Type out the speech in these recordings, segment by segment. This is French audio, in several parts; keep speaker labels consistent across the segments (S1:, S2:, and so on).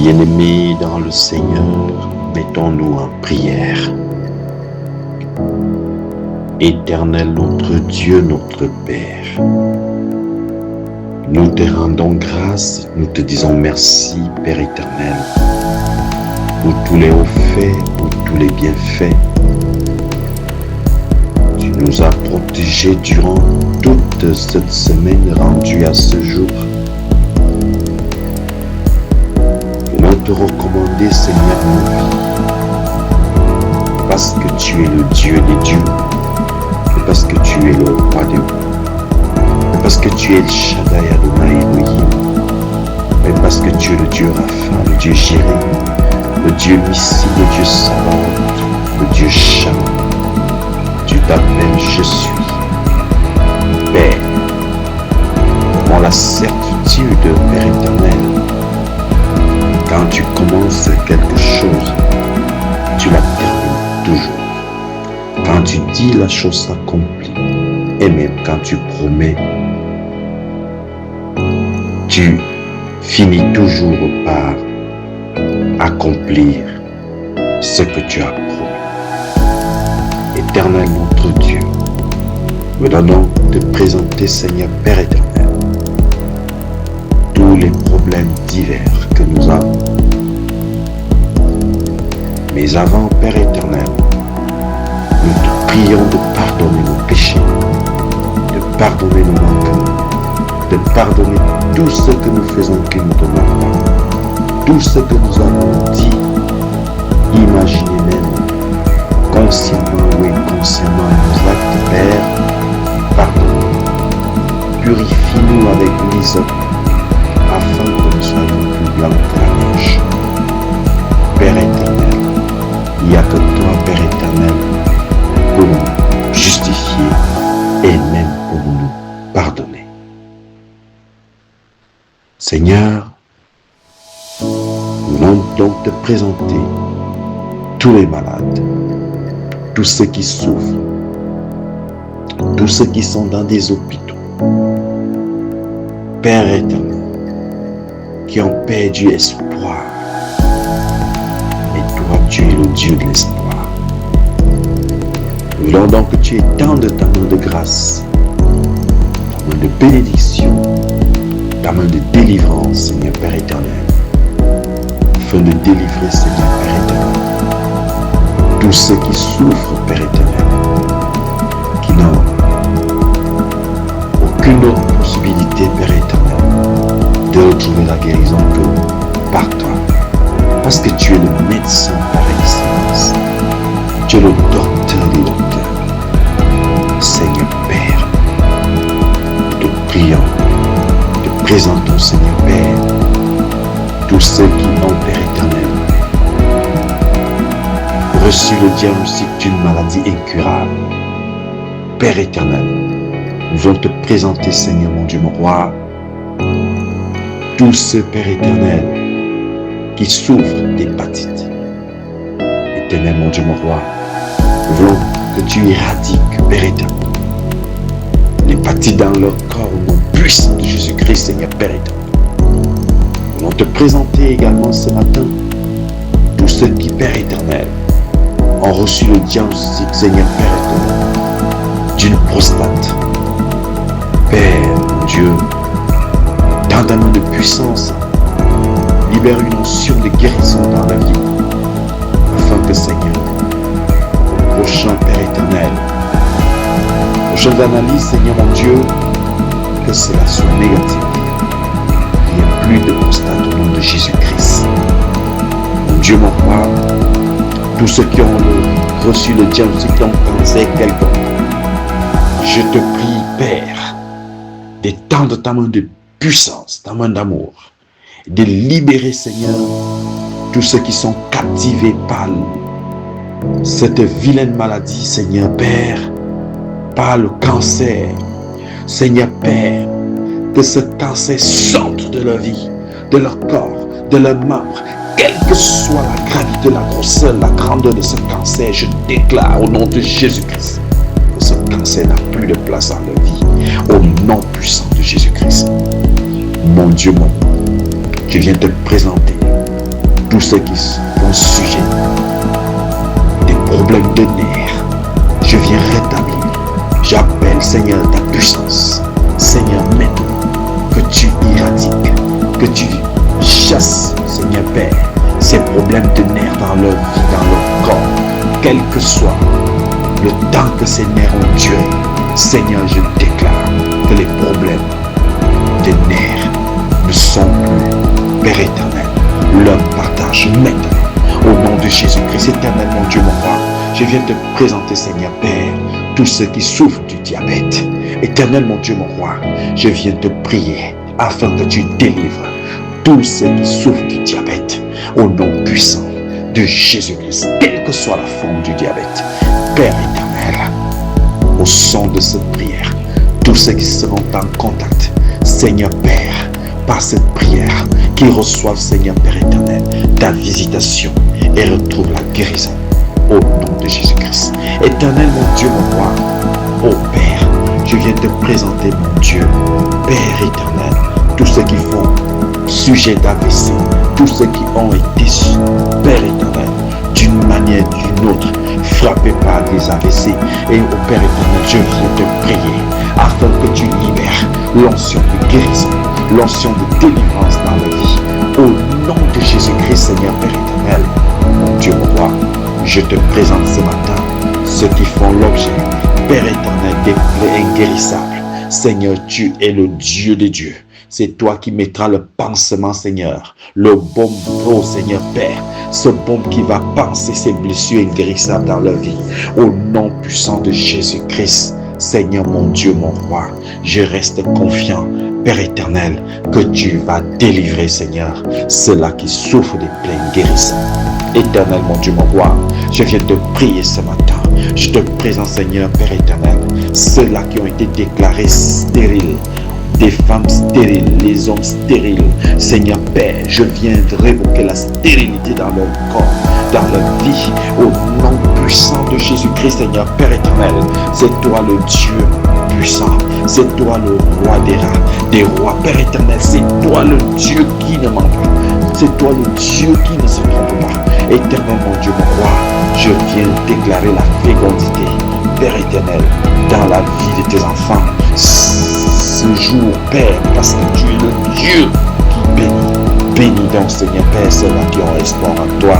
S1: Bien-aimés dans le Seigneur, mettons-nous en prière. Éternel notre Dieu, notre Père, nous te rendons grâce, nous te disons merci, Père éternel, pour tous les hauts faits, pour tous les bienfaits. Tu nous as protégés durant toute cette semaine rendue à ce jour. Nous te recommander, Seigneur, nos vies, parce que tu es le Dieu des dieux, et parce que tu es le roi des rois, et parce que tu es le Shaddai Adonai Elohim, et parce que tu es le Dieu Rapha, le Dieu Jireh, le Dieu Nissi, le Dieu Sabaoth, le Dieu Shalom. Tu t'appelles Je suis Père. Dans la certitude, Père éternel, quand tu commences quelque chose, tu la termines toujours. Quand tu dis, la chose s'accomplit. Et même quand tu promets, tu finis toujours par accomplir ce que tu as promis. Éternel notre Dieu, nous donnons te présenter, Seigneur Père éternel, tous les problèmes divers que nous avons. Mais avant, Père éternel, nous te prions de pardonner nos péchés, de pardonner nos manquements, de pardonner tout ce que nous faisons que nous ne donnons pas, tout ce que nous avons dit, imaginé même, consciemment ou inconsciemment, nos actes, Père, pardonne. Purifie-nous avec l'hysope, afin que nous soyons plus blancs que la neige. Père éternel, il n'y a que toi, Père éternel, pour nous justifier et même pour nous pardonner. Seigneur, nous voulons donc te présenter tous les malades, tous ceux qui souffrent, tous ceux qui sont dans des hôpitaux. Père éternel, qui ont perdu espoir. Et toi, tu es le Dieu de l'espoir. Nous voulons donc que tu étendes ta main de grâce, ta main de bénédiction, ta main de délivrance, Seigneur Père éternel, afin de délivrer, Seigneur Père éternel, tous ceux qui souffrent, Père éternel, qui n'ont aucune autre possibilité, Père éternel, de retrouver la guérison que par toi. Parce que tu es le médecin par excellence. Tu es le docteur des docteurs. Seigneur Père, nous te prions, nous te présentons, Seigneur Père, tous ceux qui ont, Père éternel, reçu le diagnostic d'une maladie incurable. Père éternel, nous voulons te présenter, Seigneur mon Dieu, mon roi, tous ceux, Père éternel, qui souffrent d'hépatite. Éternel, mon Dieu, mon roi, nous voulons que tu éradiques, Père éternel, l'hépatite dans leur corps au nom puissant de Jésus-Christ, Seigneur Père éternel. Nous voulons te présenter également ce matin tous ceux qui, Père éternel, ont reçu le diagnostic, Seigneur Père éternel, d'une prostate. Père, mon Dieu, dans ta main de puissance, libère une onction de guérison dans la vie, afin que, Seigneur, au prochain Père éternel, prochaine analyse, Seigneur mon Dieu, que cela soit négatif. Il n'y ait plus de prostate au nom de Jésus-Christ. Mon Dieu, mon roi, tous ceux qui ont reçu le diagnostic d'un cancer quelconque, je te prie, Père, d'étendre ta main de puissance, ta main d'amour, de libérer, Seigneur, tous ceux qui sont captivés par cette vilaine maladie, Seigneur Père, par le cancer. Seigneur Père, que ce cancer sorte de leur vie, de leur corps, de leurs membres, quelle que soit la gravité, la grosseur, la grandeur de ce cancer, je déclare au nom de Jésus-Christ que ce cancer n'a plus de place dans leur vie, au nom puissant de Jésus-Christ. Mon Dieu, mon roi, je viens te présenter tous ceux qui sont sujets des problèmes de nerfs, je viens rétablir. J'appelle, Seigneur, ta puissance. Seigneur, maintenant, que tu éradiques, que tu chasses, Seigneur Père, ces problèmes de nerfs dans leur vie, dans leur corps, quel que soit le temps que ces nerfs ont duré. Seigneur, je déclare que les problèmes de nerfs ne sont plus, Père éternel, leur partage maintenant. Au nom de Jésus-Christ, éternel, mon Dieu, mon roi, je viens te présenter, Seigneur Père, tous ceux qui souffrent du diabète. Éternel, mon Dieu, mon roi, je viens te prier afin que tu délivres tous ceux qui souffrent du diabète. Au nom puissant de Jésus-Christ, quelle que soit la forme du diabète. Père éternel, au son de cette prière, tous ceux qui seront en contact, Seigneur Père, par cette prière, qu'ils reçoivent, Seigneur Père éternel, ta visitation et retrouvent la guérison. Au nom de Jésus-Christ. Éternel, mon Dieu, mon roi, ô Père, je viens te présenter, mon Dieu, Père éternel, tous ceux qui font sujet d'AVC, tous ceux qui ont été, Père éternel, d'une manière ou d'une autre, frappés par des AVC. Et au Père éternel, je viens te prier afin que tu libères l'onction de guérison, l'onction de délivrance dans la vie. Au nom de Jésus-Christ, Seigneur Père éternel, mon Dieu, mon roi, je te présente ce matin ceux qui font l'objet, Père éternel, des plaies inguérissables. Seigneur, tu es le Dieu des dieux. C'est toi qui mettras le pansement, Seigneur, le baume, oh Seigneur Père, ce baume qui va panser ces blessures inguérissables dans leur vie. Au nom puissant de Jésus-Christ, Seigneur, mon Dieu, mon roi, je reste confiant, Père éternel, que tu vas délivrer, Seigneur, ceux-là qui souffrent des plaies inguérissables. Éternel, mon Dieu, mon roi, je viens te prier ce matin. Je te présente, Seigneur, Père éternel, ceux-là qui ont été déclarés stériles, des femmes stériles, les hommes stériles. Seigneur Père, je viens de révoquer la stérilité dans leur corps, dans leur vie. Au nom puissant de Jésus-Christ, Seigneur Père éternel, c'est toi le Dieu puissant, c'est toi le roi des rois, Père éternel, c'est toi le Dieu qui ne ment pas, c'est toi le Dieu qui ne se trompe pas. Éternel, mon Dieu, mon roi, je viens déclarer la fécondité, Père éternel, dans la vie de tes enfants. Ce jour, Père, parce que tu es le Dieu qui bénit. Bénis donc, Seigneur Père, ceux-là qui ont espoir en toi.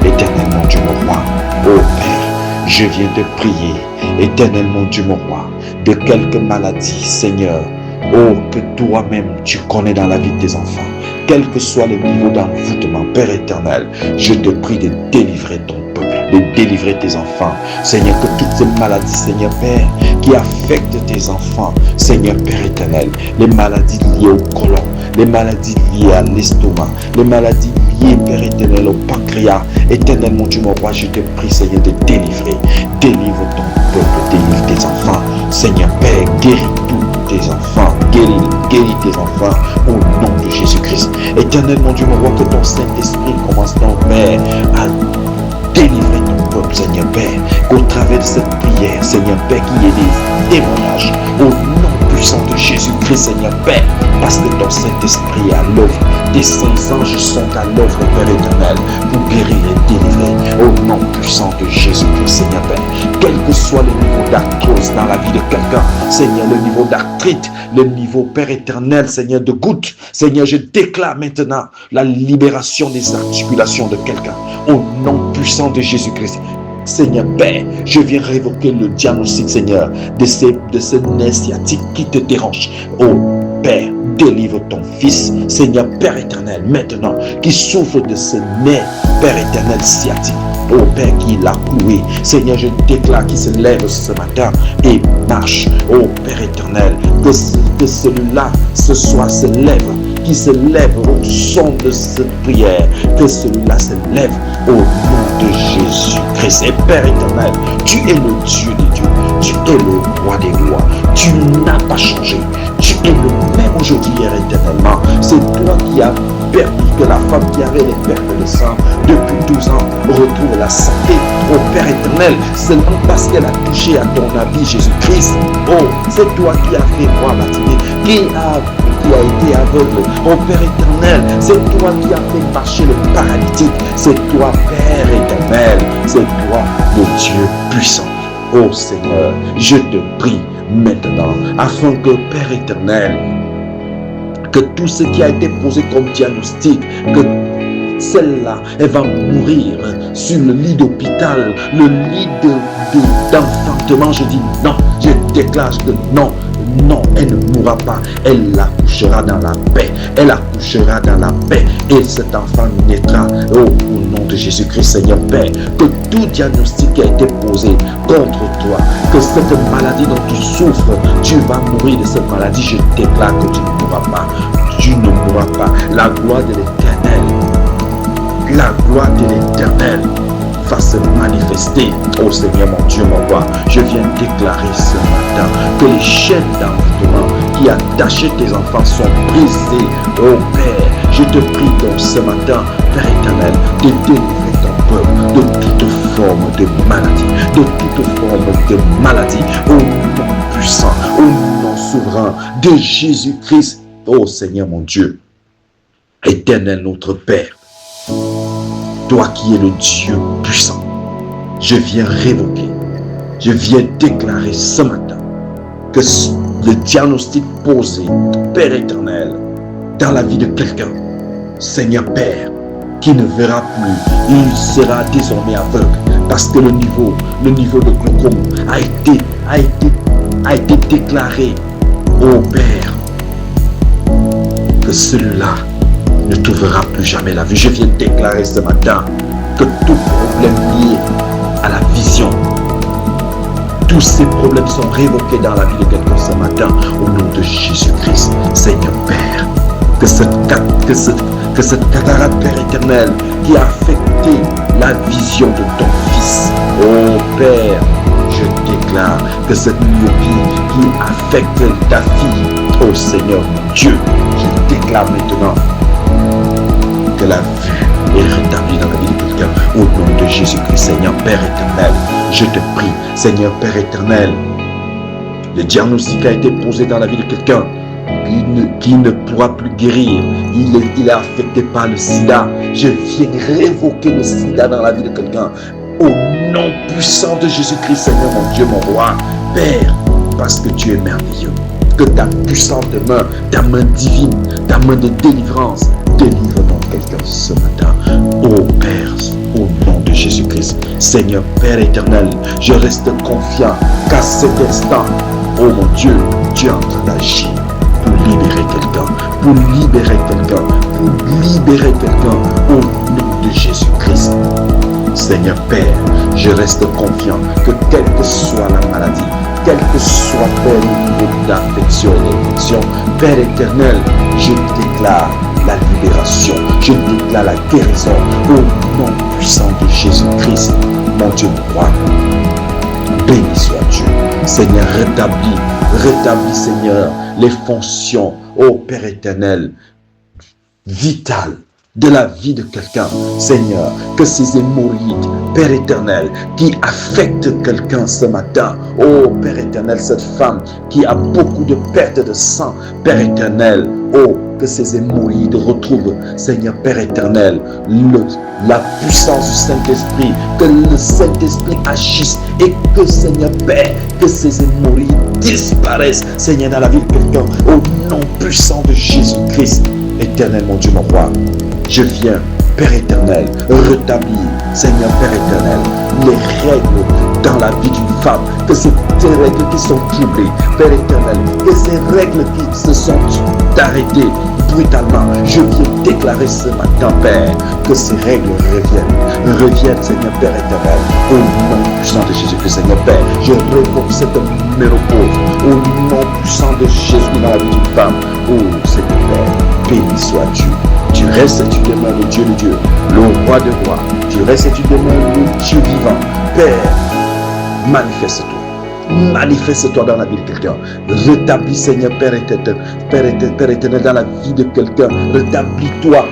S1: Éternel, mon Dieu, mon roi. Oh Père, je viens te prier. Éternel, mon Dieu, mon roi, de quelques maladies, Seigneur. Oh, que toi-même, tu connais dans la vie de tes enfants. Quel que soit le niveau d'envoûtement, Père éternel, je te prie de délivrer ton peuple, de délivrer tes enfants. Seigneur, que toutes ces maladies, Seigneur Père, qui affectent tes enfants, Seigneur Père éternel, les maladies liées au côlon, les maladies liées à l'estomac, les maladies liées, Père éternel, au pancréas. Éternel, mon Dieu, mon roi, je te prie, Seigneur, de délivrer. Délivre ton peuple, délivre tes enfants. Seigneur Père, guéris tous tes enfants, guéris tes enfants au nom de Jésus-Christ. Éternel, mon Dieu, mon roi, que ton Saint-Esprit commence, ton Père, à délivrer ton peuple, Seigneur Père, qu'au travers de cette prière, Seigneur Père, qu'il y ait des témoignages au nom puissant de Jésus-Christ, Seigneur Père, parce que ton Saint-Esprit est à l'œuvre. Tes saints anges sont à l'œuvre, Père éternel, pour guérir et délivrer au nom puissant de Jésus-Christ, Seigneur Père. Quel que soit le niveau d'arthrose dans la vie de quelqu'un, Seigneur, le niveau d'arthrite, le niveau, Père éternel, Seigneur, de goutte, Seigneur, je déclare maintenant la libération des articulations de quelqu'un au nom puissant de Jésus-Christ. Seigneur Père, je viens révoquer le diagnostic, Seigneur, de ce nerf sciatique qui te dérange. Oh Père, délivre ton fils, Seigneur Père éternel, maintenant, qui souffre de ce nerf, Père éternel, sciatique. Oh Père, qui l'a cloué. Seigneur, je déclare qu'il se lève ce matin et marche. Oh Père éternel, que celui-là, ce soir, se lève. Qui se lève au son de cette prière, que celui-là se lève au nom de Jésus-Christ. Et Père éternel, tu es le Dieu des dieux, tu es le roi des rois, tu n'as pas changé, tu es le même aujourd'hui et éternellement. C'est toi qui as permis que la femme qui avait les pertes de sang depuis 12 ans retrouve la santé. Oh Père éternel, seulement parce qu'elle a touché à ton habit, Jésus-Christ. Oh, c'est toi qui as fait voir Bartimée, qui a été aveugle. Oh Père éternel, c'est toi qui as fait marcher le paralytique. C'est toi, Père éternel, c'est toi, le Dieu puissant. Oh Seigneur, je te prie maintenant, afin que, Père éternel, que tout ce qui a été posé comme diagnostic, que celle-là, elle va mourir sur le lit d'hôpital, le lit d'enfantement. Je dis non, je déclare que non, elle ne mourra pas. Elle accouchera dans la paix. Elle accouchera dans la paix. Et cet enfant naîtra. Oh, au nom de Jésus-Christ, Seigneur Père, que tout diagnostic qui a été posé contre toi, que cette maladie dont tu souffres, tu vas mourir de cette maladie. Je déclare que tu ne mourras pas. Tu ne mourras pas. La gloire de l'Éternel, la gloire de l'Éternel va se manifester. Oh Seigneur mon Dieu, mon roi, je viens déclarer ce matin que les chaînes d'envoûtement qui attachaient tes enfants sont brisées. Oh Père, je te prie donc ce matin, Père éternel, de délivrer ton peuple de toute forme de maladie, de toute forme de maladie, au nom puissant, au nom souverain de Jésus-Christ. Oh Seigneur mon Dieu, éternel notre Père, toi qui es le Dieu puissant, je viens révoquer, je viens déclarer ce matin que le diagnostic posé, Père éternel, dans la vie de quelqu'un, Seigneur Père, qui ne verra plus, il sera désormais aveugle, parce que le niveau de glaucome a été déclaré. Ô Père, que celui-là ne trouvera plus jamais la vue. Je viens déclarer ce matin que tout problème lié à la vision, tous ces problèmes sont révoqués dans la vie de quelqu'un ce matin, au nom de Jésus-Christ. Seigneur Père, que cette cataracte, Père éternel, qui a affecté la vision de ton Fils, oh Père, je déclare que cette myopie qui affecte ta fille, oh Seigneur mon Dieu, je déclare maintenant que la vue est rétablie dans la vie de quelqu'un, au nom de Jésus-Christ. Seigneur Père éternel, je te prie, Seigneur Père éternel, le diagnostic a été posé dans la vie de quelqu'un qui ne pourra plus guérir. Il est affecté par le sida. Je viens révoquer le sida dans la vie de quelqu'un, au nom puissant de Jésus-Christ. Seigneur mon Dieu, mon roi, Père, parce que tu es merveilleux, que ta puissante main, ta main divine, ta main de délivrance délivre donc quelqu'un ce matin. Oh Père, au nom de Jésus-Christ, Seigneur Père éternel, je reste confiant qu'à cet instant, oh mon Dieu, tu es en train d'agir pour libérer quelqu'un, pour libérer quelqu'un, pour libérer quelqu'un, au nom de Jésus-Christ. Seigneur Père, je reste confiant que quelle que soit la maladie, quel que soit Père le niveau d'affection et d'infection, Père éternel, je déclare la libération, je déclare la guérison au nom puissant de Jésus-Christ. Mon Dieu, mon roi, béni soit Dieu. Seigneur, rétablis Seigneur les fonctions, ô Père éternel, vitales de la vie de quelqu'un. Seigneur, que ces hémorroïdes, Père éternel, qui affectent quelqu'un ce matin, oh Père éternel, cette femme qui a beaucoup de pertes de sang, Père éternel, oh, que ces hémorroïdes retrouvent, Seigneur Père éternel, la puissance du Saint-Esprit, que le Saint-Esprit agisse et que, Seigneur Père, que ces hémorroïdes disparaissent, Seigneur, dans la vie de quelqu'un, au nom puissant de Jésus-Christ. Éternel, mon Dieu, mon roi, je viens, Père éternel, rétablir, Seigneur Père éternel, les règles dans la vie d'une femme, que ces règles qui sont troublées, Père éternel, que ces règles qui se sont arrêtées brutalement, je viens déclarer ce matin, Père, que ces règles reviennent, Seigneur Père éternel, au nom puissant de Jésus-Christ, Seigneur Père, je révoque cette ménopause, au nom puissant de Jésus dans la vie d'une femme, oh Seigneur Père, béni soit Dieu. Tu restes et tu demeures le Dieu de Dieu, le roi de rois. Tu restes et tu demeures le Dieu vivant. Père, manifeste-toi Manifeste-toi dans la vie de quelqu'un. Rétablis, Seigneur, Père éternel, dans la vie de quelqu'un. Rétablis-toi,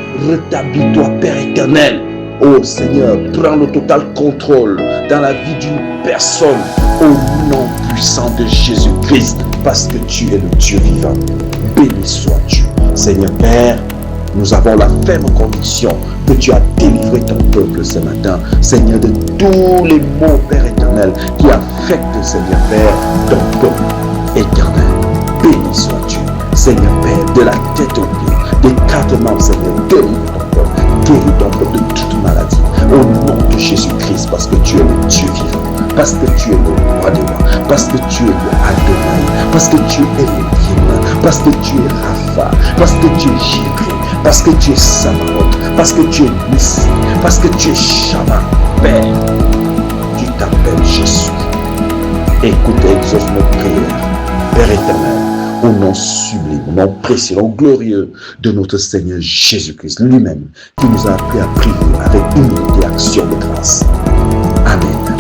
S1: Père éternel. Oh Seigneur, prends le total contrôle dans la vie d'une personne au nom puissant de Jésus-Christ, parce que tu es le Dieu vivant. Béni sois-tu. Seigneur Père, nous avons la ferme conviction que tu as délivré ton peuple ce matin, Seigneur, de tous les maux, Père éternel, qui affectent, Seigneur Père, ton peuple éternel. Béni sois-tu, Seigneur Père, de la tête aux pieds, des quatre membres, Seigneur, guéris ton peuple de toute maladie, au nom de Jésus-Christ, parce que tu es le Dieu vivant, parce que tu es le roi des rois, parce que tu es le Adonai, parce que tu es Elohim, parce que tu es Rapha, parce que tu es Jireh, parce que tu es Sabaoth, parce que tu es Nissi, parce que tu es Shama. Père, tu t'appelles Jésus. Écoute et exauce nos prières, Père éternel, au nom sublime, au nom précieux, au nom glorieux de notre Seigneur Jésus-Christ lui-même, qui nous a appris à prier avec humilité et action de grâce. Amen.